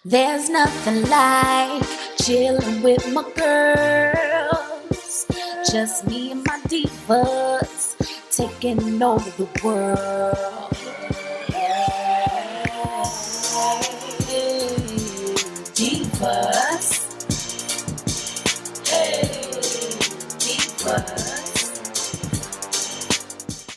There's nothing like chilling with my girls. Just me and my divas taking over the world. Divas. Hey, divas.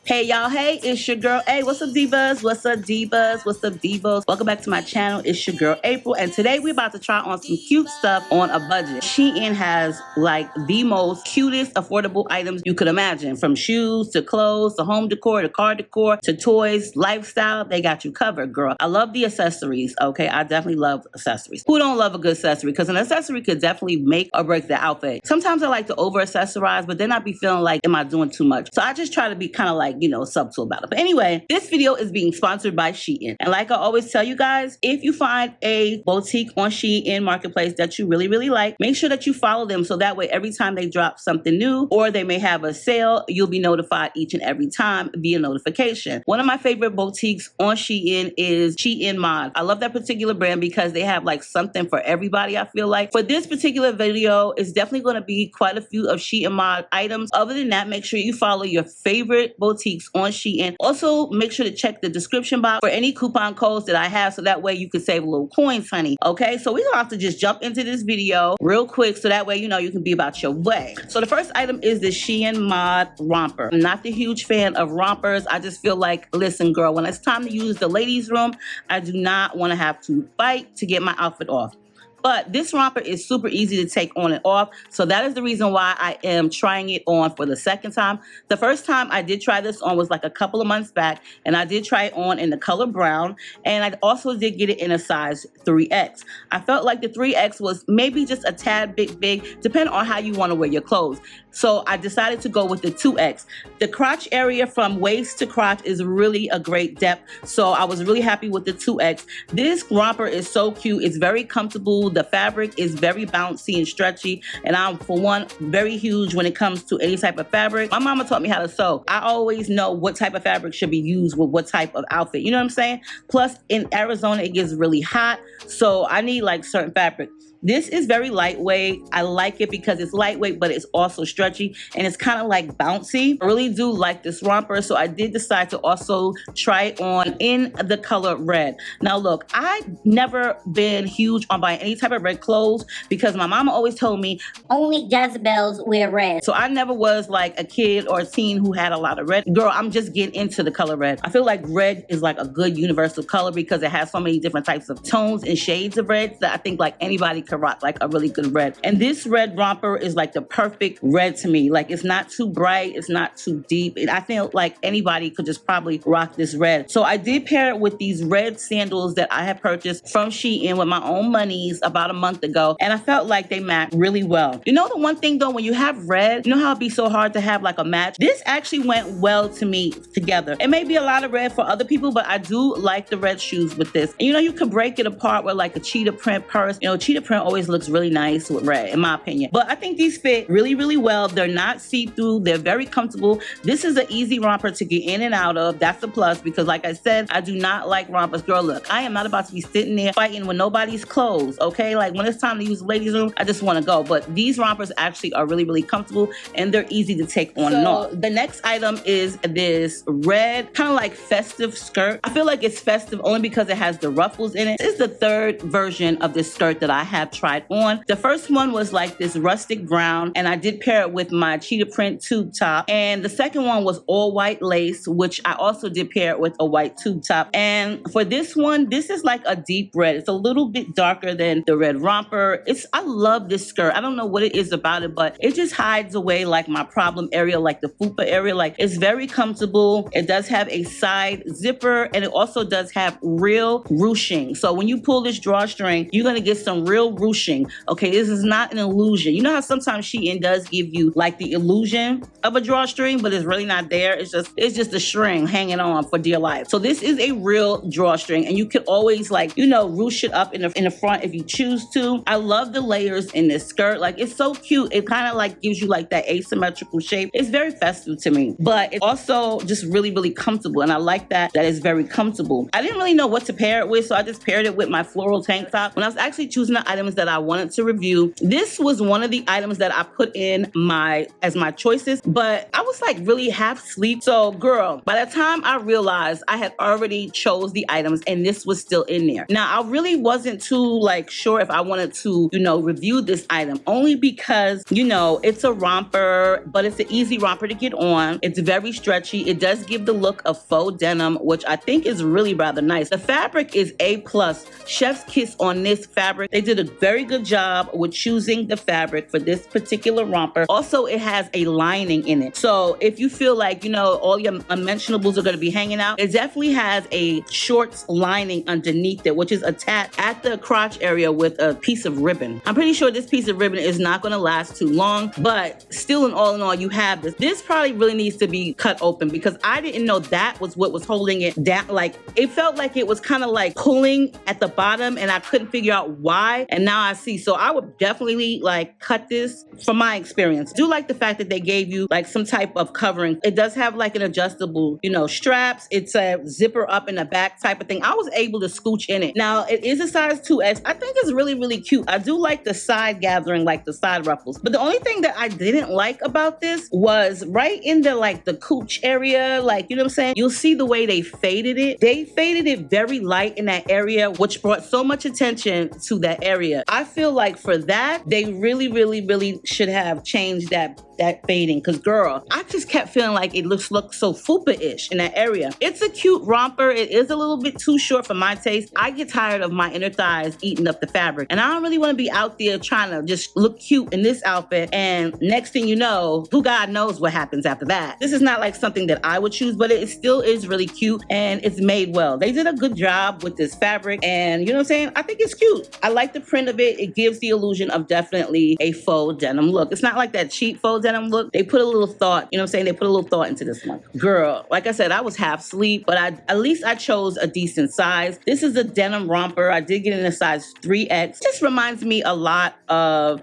Hey y'all, hey, it's your girl. Hey, what's up divas? What's up divas? What's up divos? Welcome back to my channel. It's your girl April, and today we're about to try on some cute stuff on a budget. SHEIN has like the most cutest affordable items you could imagine, from shoes to clothes to home decor to car decor to toys, lifestyle. They got you covered, girl. I love the accessories. Okay, I definitely love accessories. Who don't love a good accessory? Because an accessory could definitely make or break the outfit. Sometimes I like to over accessorize, but then I be feeling like, am I doing too much? So I just try to be kind of like, subtle about it. But anyway, this video is being sponsored by SHEIN. And like I always tell you guys, if you find a boutique on SHEIN Marketplace that you really, really like, make sure that you follow them so that way every time they drop something new or they may have a sale, you'll be notified each and every time via notification. One of my favorite boutiques on SHEIN is SHEIN Mod. I love that particular brand because they have like something for everybody, I feel like. For this particular video, it's definitely going to be quite a few of SHEIN Mod items. Other than that, make sure you follow your favorite boutiques on SHEIN. Also, make sure to check the description box for any coupon codes that I have so that way you can save a little coins, honey. Okay, so we're gonna have to just jump into this video real quick so that way you can be about your way. So the first item is the SHEIN Mod Romper. I'm not the huge fan of rompers. I just feel like, listen girl, when it's time to use the ladies' room, I do not want to have to fight to get my outfit off. But this romper is super easy to take on and off. So that is the reason why I am trying it on for the second time. The first time I did try this on was like a couple of months back. And I did try it on in the color brown. And I also did get it in a size 3X. I felt like the 3X was maybe just a tad bit big, depending on how you want to wear your clothes. So I decided to go with the 2X. The crotch area from waist to crotch is really a great depth. So I was really happy with the 2X. This romper is so cute. It's very comfortable. The fabric is very bouncy and stretchy. And I'm, for one, very huge when it comes to any type of fabric. My mama taught me how to sew. I always know what type of fabric should be used with what type of outfit. You know what I'm saying? Plus, in Arizona, it gets really hot. So I need like certain fabric. This is very lightweight. I like it because it's lightweight, but it's also stretchy and it's kind of like bouncy. I really do like this romper, so I did decide to also try it on in the color red. Now look, I've never been huge on buying any type of red clothes because my mama always told me only Jezebels wear red. So I never was like a kid or a teen who had a lot of red. Girl, I'm just getting into the color red. I feel like red is like a good universal color because it has so many different types of tones and shades of red that I think like anybody could rock like a really good red. And this red romper is like the perfect red to me. Like it's not too bright, it's not too deep. I feel like anybody could just probably rock this red. So I did pair it with these red sandals that I had purchased from SHEIN with my own monies about a month ago. And I felt like they matched really well. You know the one thing though, when you have red, you know how it'd be so hard to have like a match? This actually went well to me together. It may be a lot of red for other people, but I do like the red shoes with this. And you can break it apart with like a cheetah print purse. Cheetah print always looks really nice with red in my opinion. But I think these fit really, really well. They're not see-through. They're very comfortable. This is an easy romper to get in and out of. That's a plus because like I said, I do not like rompers. Girl, look, I am not about to be sitting there fighting with nobody's clothes, okay? Like when it's time to use the ladies' room, I just want to go. But these rompers actually are really, really comfortable and they're easy to take on and off. The next item is this red kind of like festive skirt. I feel like it's festive only because it has the ruffles in it. This is the third version of this skirt that I have tried on. The first one was like this rustic brown and I did pair it with my cheetah print tube top. And the second one was all white lace, which I also did pair it with a white tube top. And for this one, this is like a deep red. It's a little bit darker than the red romper. I love this skirt. I don't know what it is about it, but it just hides away like my problem area, like the fupa area. Like it's very comfortable. It does have a side zipper and it also does have real ruching. So when you pull this drawstring, you're gonna get some real ruching. Okay, this is not an illusion. You know how sometimes Shein does give you like the illusion of a drawstring, but it's really not there. It's just a string hanging on for dear life. So this is a real drawstring, and you can always like, you know, ruche it up in the front if you choose to. I love the layers in this skirt. Like, it's so cute. It kind of like gives you like that asymmetrical shape. It's very festive to me, but it's also just really, really comfortable. And I like that it's very comfortable. I didn't really know what to pair it with, so I just paired it with my floral tank top. When I was actually choosing the items that I wanted to review, this was one of the items that I put in as my choices, but I was like really half asleep. So girl, by the time I realized I had already chose the items and this was still in there. Now, I really wasn't too like sure if I wanted to, you know, review this item, only because, you know, it's a romper, but it's an easy romper to get on. It's very stretchy. It does give the look of faux denim, which I think is really rather nice. The fabric is A+. Chef's kiss on this fabric. They did a very good job with choosing the fabric for this particular romper. Also, it has a lining in it. So if you feel like, you know, all your unmentionables are going to be hanging out, it definitely has a shorts lining underneath it, which is attached at the crotch area with a piece of ribbon. I'm pretty sure this piece of ribbon is not going to last too long, but still in all, you have this. This probably really needs to be cut open because I didn't know that was what was holding it down. Like, it felt like it was kind of like pulling at the bottom and I couldn't figure out why. And now I see. So I would definitely like cut this from my experience. Do like the fact that they gave you like some type of covering. It does have like an adjustable, you know, straps. It's a zipper up in the back type of thing. I was able to scooch in it. Now, it is a size 2X. I think it's really, really cute. I do like the side gathering, like the side ruffles. But the only thing that I didn't like about this was right in the like the cooch area, like, you know what I'm saying? You'll see the way they faded it. They faded it very light in that area, which brought so much attention to that area. I feel like for that, they really, really, really should have changed that fading, because girl, I just kept feeling like it looks so fupa-ish in that area. It's a cute romper. It is a little bit too short for my taste. I get tired of my inner thighs eating up the fabric, and I don't really want to be out there trying to just look cute in this outfit, and next thing you know, who God knows what happens after that. This is not like something that I would choose, but it still is really cute, and it's made well. They did a good job with this fabric, and you know what I'm saying? I think it's cute. I like the print of it. It gives the illusion of definitely a faux denim look. It's not like that cheap faux denim look. They put a little thought, you know what I'm saying? They put a little thought into this one. Girl, like I said, I was half asleep, but at least I chose a decent size. This is a denim romper. I did get in a size 3X. This reminds me a lot of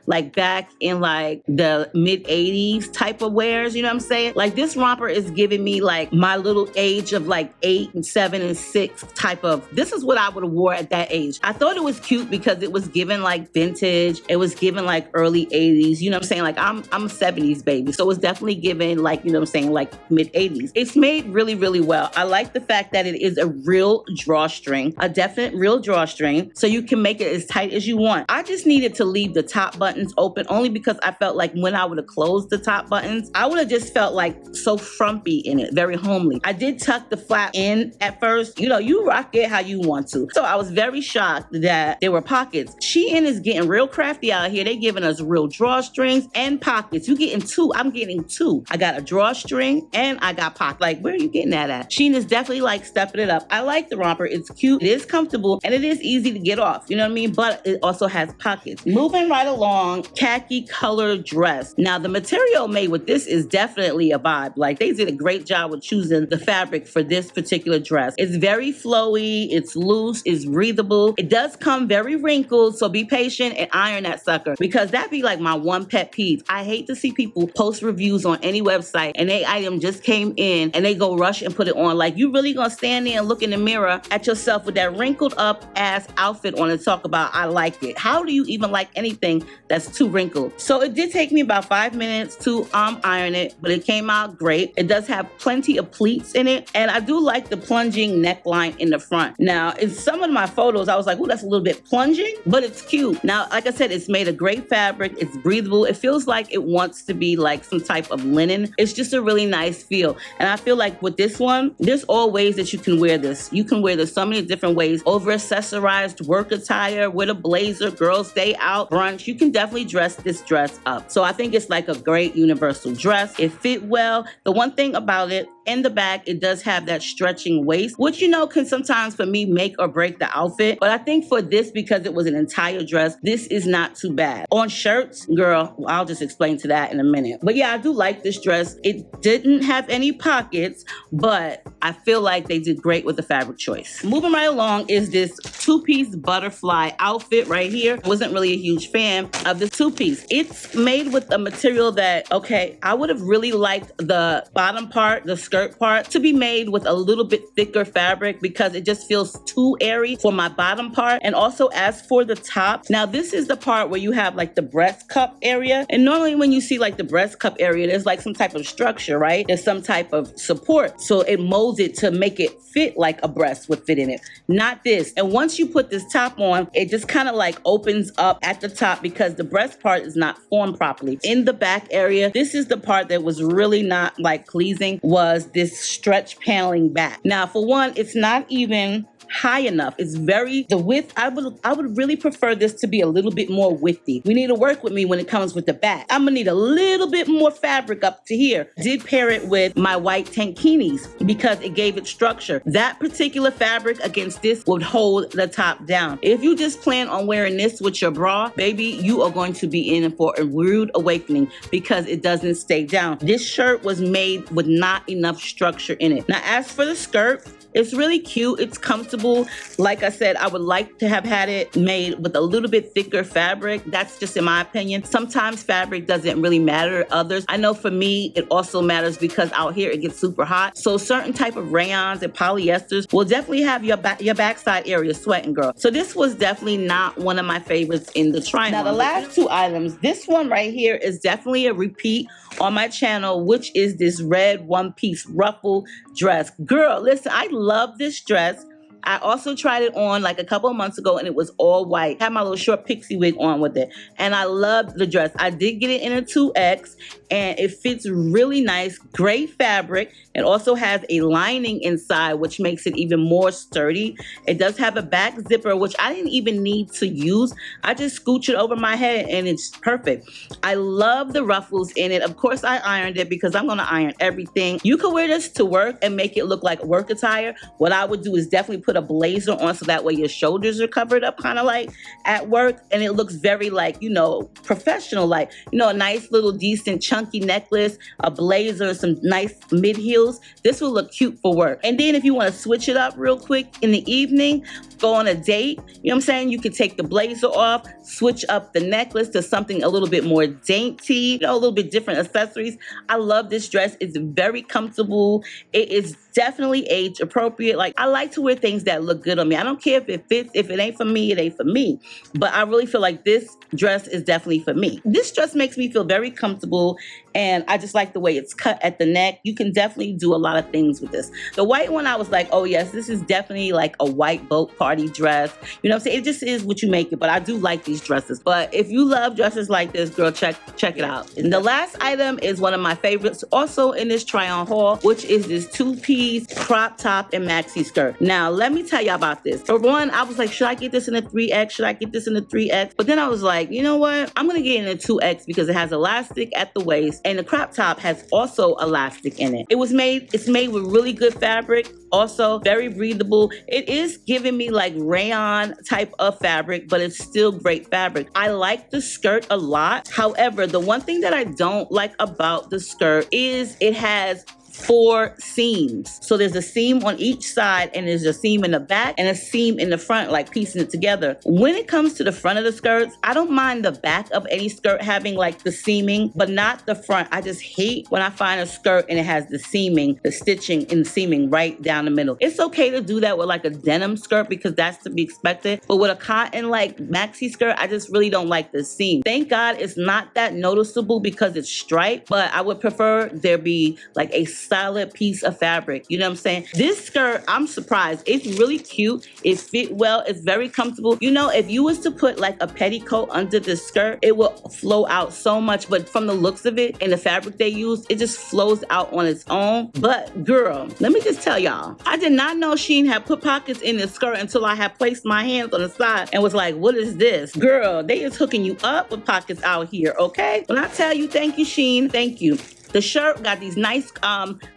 like back in like the mid 80s type of wears, you know what I'm saying? Like, this romper is giving me like my little age of like 8 and 7 and 6 type of, this is what I would have wore at that age. I thought it was cute because it was given like vintage. It was given like early 80s, you know what I'm saying? Like, I'm a 70s baby, so it's definitely given like, you know what I'm saying, like mid 80s. It's made really, really well. I like the fact that it is a real drawstring, a definite real drawstring, so you can make it as tight as you want. I just needed to leave the top buttons open only because I felt like when I would have closed the top buttons, I would have just felt like so frumpy in it, very homely. I did tuck the flap in at first. You know, you rock it how you want to. So I was very shocked that there were pockets. Shein is getting real crafty out here. They giving us real drawstrings and pockets. You getting two. I'm getting two. I got a drawstring and I got pockets. Like, where are you getting that at? Shein is definitely like stepping it up. I like the romper. It's cute. It is comfortable and it is easy to get off. You know what I mean? But it also has pockets. Moving right along, khaki color dress. Now, the material made with this is definitely a vibe. Like, they did a great job with choosing the fabric for this particular dress. It's very flowy. It's loose. It's breathable. It does come very wrinkled, so be patient and iron that sucker, because that'd be like my one pet peeve. I hate to see people post reviews on any website and they item just came in and they go rush and put it on. Like, you really gonna stand there and look in the mirror at yourself with that wrinkled up ass outfit on and talk about, I like it. How do you even like anything that's too wrinkled? So it did take me about 5 minutes to iron it, but it came out great. It does have plenty of pleats in it, and I do like the plunging neckline in the front. Now, in some of my photos, I was like, oh, that's a little bit plunging, but it's cute. Now, like I said, it's made of great fabric. It's breathable. It feels like it wants to be like some type of linen. It's just a really nice feel. And I feel like with this one, there's all ways that you can wear this. You can wear this so many different ways. Over accessorized work attire with a blazer, girls day out, brunch. You can definitely dress this dress up. So I think it's like a great universal dress. It fit well. The one thing about it In the back, it does have that stretching waist, which, you know, can sometimes for me make or break the outfit. But I think for this, because it was an entire dress, this is not too bad. On shirts, girl, I'll just explain to that in a minute. But yeah, I do like this dress. It didn't have any pockets, but I feel like they did great with the fabric choice. Moving right along is this two-piece butterfly outfit right here. I wasn't really a huge fan of this two-piece. It's made with a material that, okay, I would have really liked the bottom part, the skirt part, to be made with a little bit thicker fabric because it just feels too airy for my bottom part. And also as for the top, now this is the part where you have like the breast cup area. And normally when you see like the breast cup area, there's like some type of structure, right? There's some type of support. So it molds it to make it fit like a breast would fit in it. Not this. And once you put this top on, it just kind of like opens up at the top because the breast part is not formed properly. In the back area, this is the part that was really not like pleasing, was this stretch paneling back. Now, for one, it's not even high enough. It's very, the width, I would really prefer this to be a little bit more widthy. We need to work with me when it comes with the back. I'm gonna need a little bit more fabric up to here. Did pair it with my white tankinis because it gave it structure. That particular fabric against this would hold the top down. If you just plan on wearing this with your bra, baby, you are going to be in for a rude awakening because it doesn't stay down. This shirt was made with not enough structure in it. Now, as for the skirt, it's really cute. It's comfortable. Like I said, I would like to have had it made with a little bit thicker fabric. That's just in my opinion. Sometimes fabric doesn't really matter to others. I know for me, it also matters because out here it gets super hot. So certain type of rayons and polyesters will definitely have your backside area sweating, girl. So this was definitely not one of my favorites in the try-on. Now the last two items, this one right here is definitely a repeat on my channel, which is this red one-piece ruffle dress. Girl, listen, I love this dress. I also tried it on like a couple of months ago and it was all white. I had my little short pixie wig on with it. And I loved the dress. I did get it in a 2X and it fits really nice. Great fabric. It also has a lining inside, which makes it even more sturdy. It does have a back zipper, which I didn't even need to use. I just scooch it over my head and it's perfect. I love the ruffles in it. Of course, I ironed it because I'm gonna iron everything. You could wear this to work and make it look like work attire. What I would do is definitely put a blazer on so that way your shoulders are covered up kind of like at work and it looks very like, you know, professional, like, you know, a nice little decent chunky necklace, a blazer, some nice mid heels. This will look cute for work. And then if you want to switch it up real quick in the evening, go on a date, you know what I'm saying? You could take the blazer off, switch up the necklace to something a little bit more dainty, you know, a little bit different accessories. I love this dress. It's very comfortable. It is definitely age appropriate. Like, I like to wear things that look good on me. I don't care if it fits. If it ain't for me, it ain't for me. But I really feel like this dress is definitely for me. This dress makes me feel very comfortable and I just like the way it's cut at the neck. You can definitely do a lot of things with this. The white one, I was like, oh yes, this is definitely like a white boat party dress. You know what I'm saying? It just is what you make it, but I do like these dresses. But if you love dresses like this, girl, check it out. And the last item is one of my favorites also in this try-on haul, which is this two-piece crop top and maxi skirt. Now, let me tell you about this. For one, I was like, should I get this in a 3X? Should I get this in a 3X? But then I was like, you know what? I'm gonna get it in a 2X because it has elastic at the waist and the crop top has also elastic in it. It's made with really good fabric, also very breathable. It is giving me like rayon type of fabric, but it's still great fabric. I like the skirt a lot. However, the one thing that I don't like about the skirt is it has 4 seams. So there's a seam on each side and there's a seam in the back and a seam in the front, like piecing it together. When it comes to the front of the skirts, I don't mind the back of any skirt having like the seaming, but not the front. I just hate when I find a skirt and it has the seaming, the stitching and the seaming right down the middle. It's okay to do that with like a denim skirt because that's to be expected. But with a cotton like maxi skirt, I just really don't like the seam. Thank God it's not that noticeable because it's striped, but I would prefer there be like a solid piece of fabric. You know what I'm saying? This skirt, I'm surprised. It's really cute. It fit well. It's very comfortable. You know, if you was to put like a petticoat under the skirt, it will flow out so much. But from the looks of it and the fabric they used, it just flows out on its own. But girl, let me just tell y'all, I did not know SHEIN had put pockets in this skirt until I had placed my hands on the side and was like, what is this? Girl, they is hooking you up with pockets out here, okay? When I tell you thank you, SHEIN, thank you. The shirt got these nice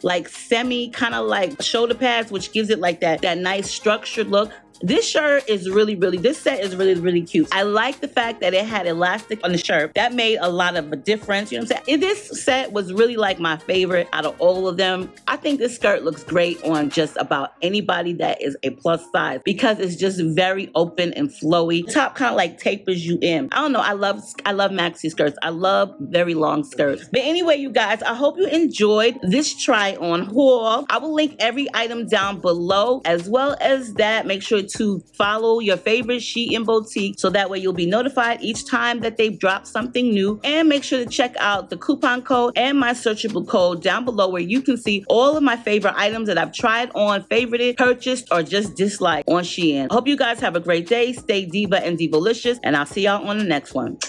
like semi kind of like shoulder pads, which gives it like that nice structured look. This shirt is this set is really cute. I like the fact that it had elastic on the shirt. That made a lot of a difference, you know what I'm saying? This set was really like my favorite out of all of them. I think this skirt looks great on just about anybody that is a plus size because it's just very open and flowy. The top kind of like tapers you in. I don't know, I love maxi skirts. I love very long skirts. But anyway, you guys, I hope you enjoyed this try on haul. I will link every item down below. As well as that, make sure to follow your favorite SHEIN boutique so that way you'll be notified each time that they drop something new. And make sure to check out the coupon code and my searchable code down below where you can see all of my favorite items that I've tried on, favorited, purchased, or just disliked on SHEIN. I hope you guys have a great day. Stay diva and divolicious, and I'll see y'all on the next one.